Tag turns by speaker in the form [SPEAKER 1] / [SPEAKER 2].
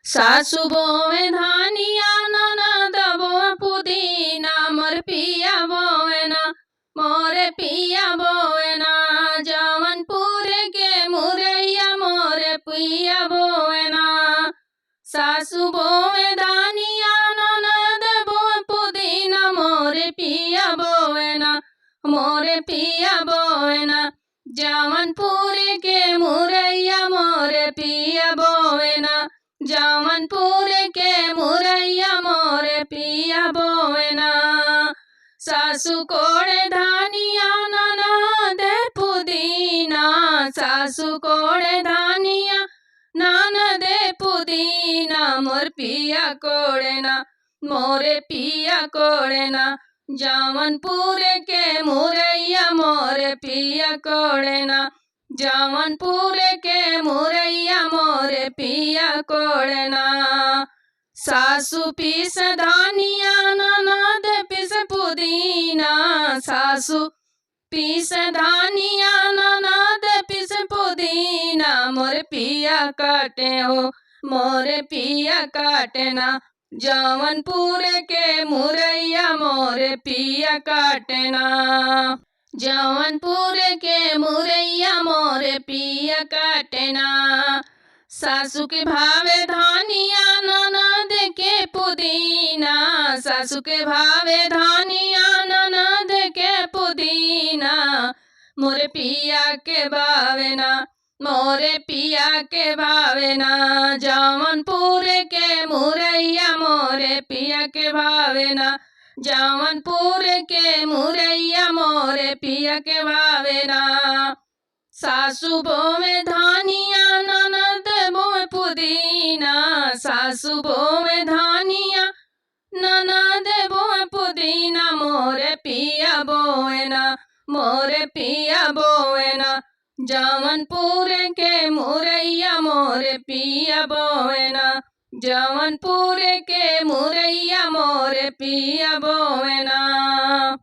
[SPEAKER 1] सासु बोवे धानिया ननद बोवे पुदीना मोर पिया बोवे ना मोरे पिया बोवे ना जौनपुर के मुरैया मोरे पिया बोवे ना सासु बोवे धानिया ननद बोवे पुदीना मोरे पिया बोवे ना मोरे पिया बोवे ना जौनपुर के मुरैया मोरे पिया बोवे ना जौनपुर के मुरैया मोरे पिया बोवे ना सासु कोड़े धानिया ननद पुदीना सासु कोड़े धानिया ननद पुदीना मोर पिया कोड़े ना मोरे पिया कोड़े ना जौनपुर के मुरैया मोरे पिया कोड़े ना जौनपुर के मुरैया मोरे पिया कोड़े ना सासु पीस धानिया ननद पीस पुदीना सासु पीस धानिया ननद पीस पुदीना मोर पिया काटे हो मोरे पिया काटे ना जौनपुर के मुरैया मोरे पिया काटे ना जौनपुर के मुरैया मोरे पिया काटे ना सासु के भावे धानिया ननद के पुदीना सासु के भावे धानिया ननद के पुदीना मोरे पिया के भावे ना मोरे पिया के भावे ना जौनपुर के मुरैया मोरे पिया के भावे ना जौनपुर के मुरैया मोरे पिया के भावे ना सासु बोवे धानिया ननद बोवे पुदीना सासु बोवे धानिया ननद बोवे पुदीना मोरे पिया बोवे ना मोरे पिया बोवे ना जौनपुर के मुरैया मोरे पिया बोवे ना जौनपुर के मुरैया मोरे पिया बोवे ना।